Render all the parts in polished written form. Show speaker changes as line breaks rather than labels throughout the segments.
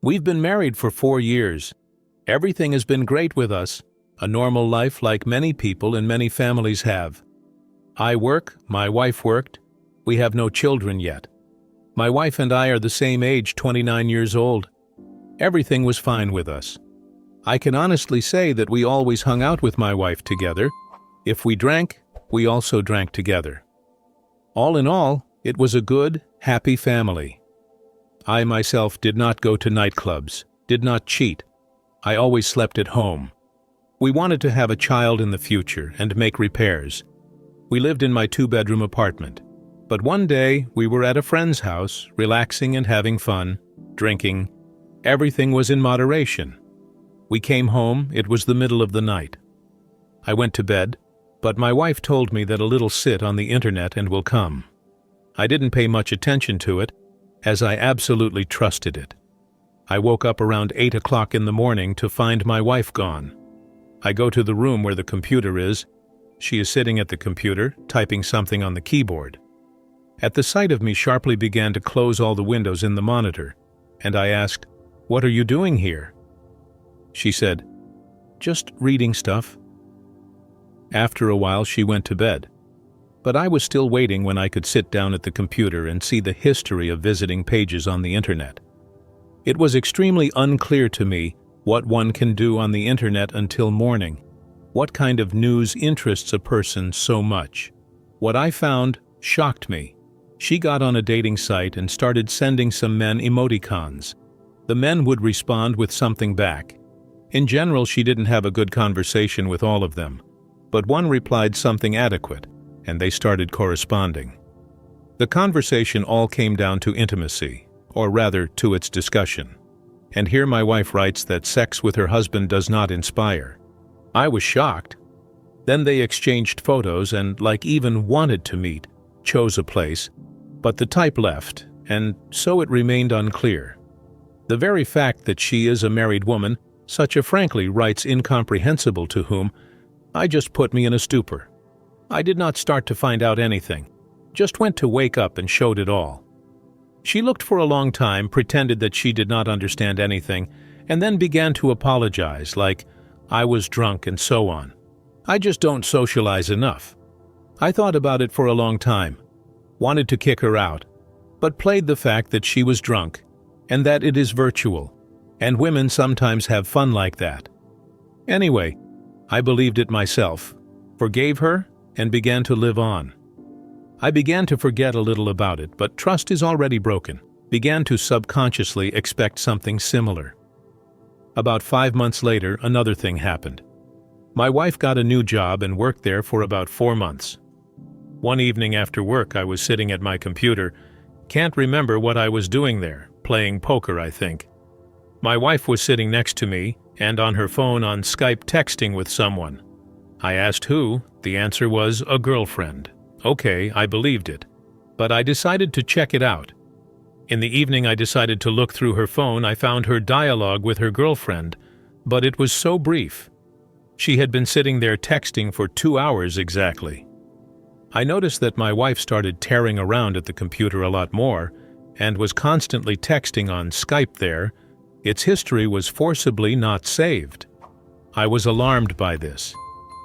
We've been married for 4 years. Everything has been great with us, a normal life like many people and many families have. I work, my wife worked. We have no children yet. My wife and I are the same age, 29 years old. Everything was fine with us. I can honestly say that we always hung out with my wife together. If we drank, we also drank together. All in all, it was a good, happy family. I myself did not go to nightclubs, did not cheat. I always slept at home. We wanted to have a child in the future and make repairs. We lived in my 2-bedroom apartment. But one day, we were at a friend's house, relaxing and having fun, drinking. Everything was in moderation. We came home, it was the middle of the night. I went to bed, but my wife told me that a little sit on the internet and will come. I didn't pay much attention to it, as I absolutely trusted it. I woke up around 8 o'clock in the morning to find my wife gone. I go to the room where the computer is. She is sitting at the computer, typing something on the keyboard. At the sight of me, sharply began to close all the windows in the monitor, and I asked, "What are you doing here?" She said, "Just reading stuff." After a while, she went to bed. But I was still waiting when I could sit down at the computer and see the history of visiting pages on the internet. It was extremely unclear to me what one can do on the internet until morning, what kind of news interests a person so much. What I found shocked me. She got on a dating site and started sending some men emoticons. The men would respond with something back. In general, she didn't have a good conversation with all of them, but one replied something adequate, and they started corresponding. The conversation all came down to intimacy, or rather to its discussion. And here my wife writes that sex with her husband does not inspire. I was shocked. Then they exchanged photos and, like, even wanted to meet, chose a place, but the type left, and so it remained unclear. The very fact that she is a married woman, such a frankly writes incomprehensible to whom, I just put me in a stupor. I did not start to find out anything, just went to wake up and showed it all. She looked for a long time, pretended that she did not understand anything, and then began to apologize, like, I was drunk and so on. I just don't socialize enough. I thought about it for a long time, wanted to kick her out, but played the fact that she was drunk, and that it is virtual, and women sometimes have fun like that. Anyway, I believed it myself, forgave her, and began to live on. I began to forget a little about it, but trust is already broken, began to subconsciously expect something similar. About 5 months later, another thing happened. My wife got a new job and worked there for about 4 months. One evening after work, I was sitting at my computer. Can't remember what I was doing there, playing poker, I think. My wife was sitting next to me and on her phone on Skype texting with someone. I asked who. The answer was a girlfriend. Okay, I believed it. But I decided to check it out. In the evening, I decided to look through her phone. I found her dialogue with her girlfriend, but it was so brief. She had been sitting there texting for 2 hours exactly. I noticed that my wife started tearing around at the computer a lot more and was constantly texting on Skype there. Its history was forcibly not saved. I was alarmed by this,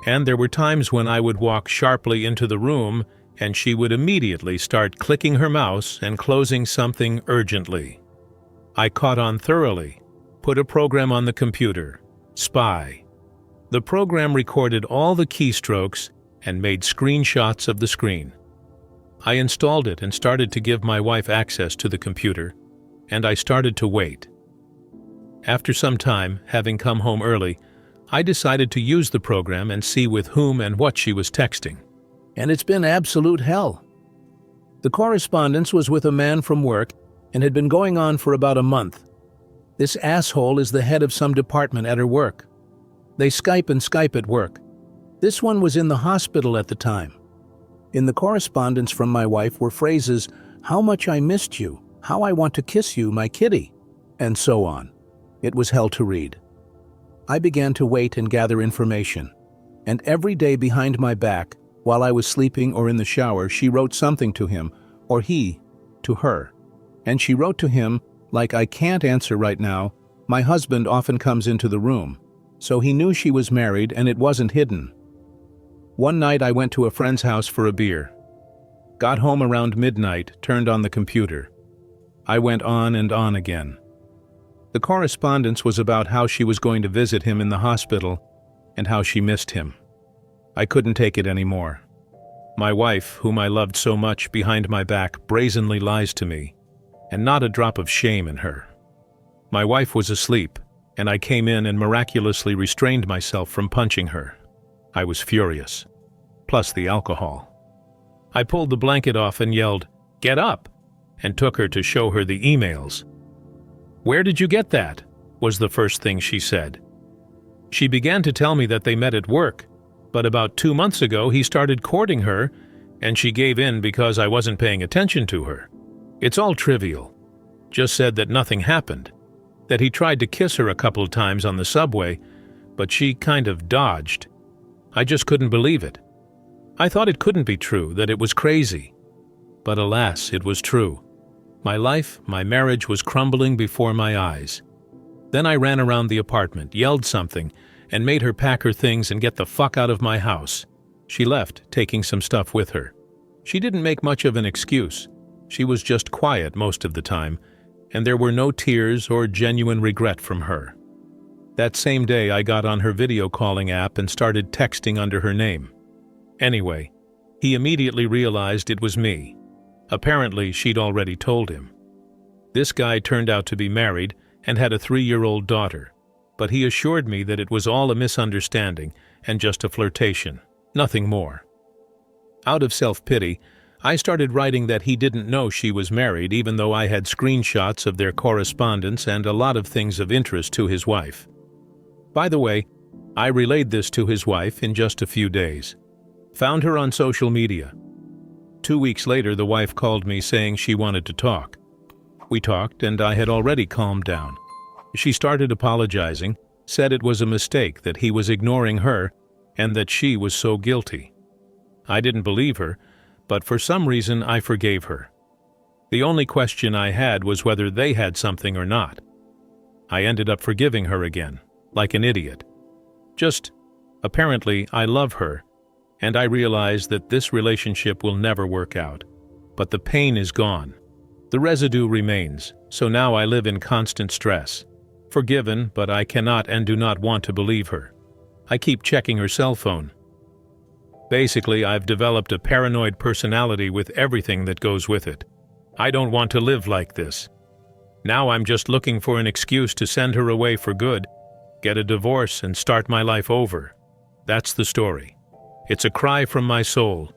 and there were times when I would walk sharply into the room and she would immediately start clicking her mouse and closing something urgently. I caught on thoroughly, put a program on the computer, Spy. The program recorded all the keystrokes and made screenshots of the screen. I installed it and started to give my wife access to the computer, and I started to wait. After some time, having come home early, I decided to use the program and see with whom and what she was texting. And it's been absolute hell. The correspondence was with a man from work and had been going on for about a month. This asshole is the head of some department at her work. They Skype and Skype at work. This one was in the hospital at the time. In the correspondence from my wife were phrases, "How much I missed you," "How I want to kiss you, my kitty," and so on. It was hell to read. I began to wait and gather information, and every day behind my back, while I was sleeping or in the shower, she wrote something to him, or he to her. And she wrote to him, Like, I can't answer right now. My husband often comes into the room, so he knew she was married and it wasn't hidden. One night I went to a friend's house for a beer. Got home around midnight, turned on the computer. I went on and on again. The correspondence was about how she was going to visit him in the hospital and how she missed him. I couldn't take it anymore. My wife, whom I loved so much, behind my back brazenly lies to me, and not a drop of shame in her. My wife was asleep, and I came in and miraculously restrained myself from punching her. I was furious, plus the alcohol. I pulled the blanket off and yelled, "Get up!" and took her to show her the emails. "Where did you get that?" was the first thing she said. She began to tell me that they met at work, but about 2 months ago he started courting her, and she gave in because I wasn't paying attention to her. It's all trivial. Just said that nothing happened, that he tried to kiss her a couple of times on the subway, but she kind of dodged. I just couldn't believe it. I thought it couldn't be true, that it was crazy. But alas, it was true. My life, my marriage was crumbling before my eyes. Then I ran around the apartment, yelled something, and made her pack her things and get the fuck out of my house. She left, taking some stuff with her. She didn't make much of an excuse. She was just quiet most of the time, and there were no tears or genuine regret from her. That same day I got on her video calling app and started texting under her name. Anyway, he immediately realized it was me. Apparently, she'd already told him. This guy turned out to be married and had a 3-year-old daughter, but he assured me that it was all a misunderstanding and just a flirtation, nothing more. Out of self-pity, I started writing that he didn't know she was married, even though I had screenshots of their correspondence and a lot of things of interest to his wife. By the way, I relayed this to his wife in just a few days. Found her on social media. 2 weeks later, the wife called me saying she wanted to talk. We talked, and I had already calmed down. She started apologizing, said it was a mistake, that he was ignoring her, and that she was so guilty. I didn't believe her, but for some reason I forgave her. The only question I had was whether they had something or not. I ended up forgiving her again, like an idiot. Apparently, I love her, and I realize that this relationship will never work out. But the pain is gone. The residue remains, so now I live in constant stress. Forgiven, but I cannot and do not want to believe her. I keep checking her cell phone. Basically, I've developed a paranoid personality with everything that goes with it. I don't want to live like this. Now I'm just looking for an excuse to send her away for good, get a divorce, and start my life over. That's the story. It's a cry from my soul,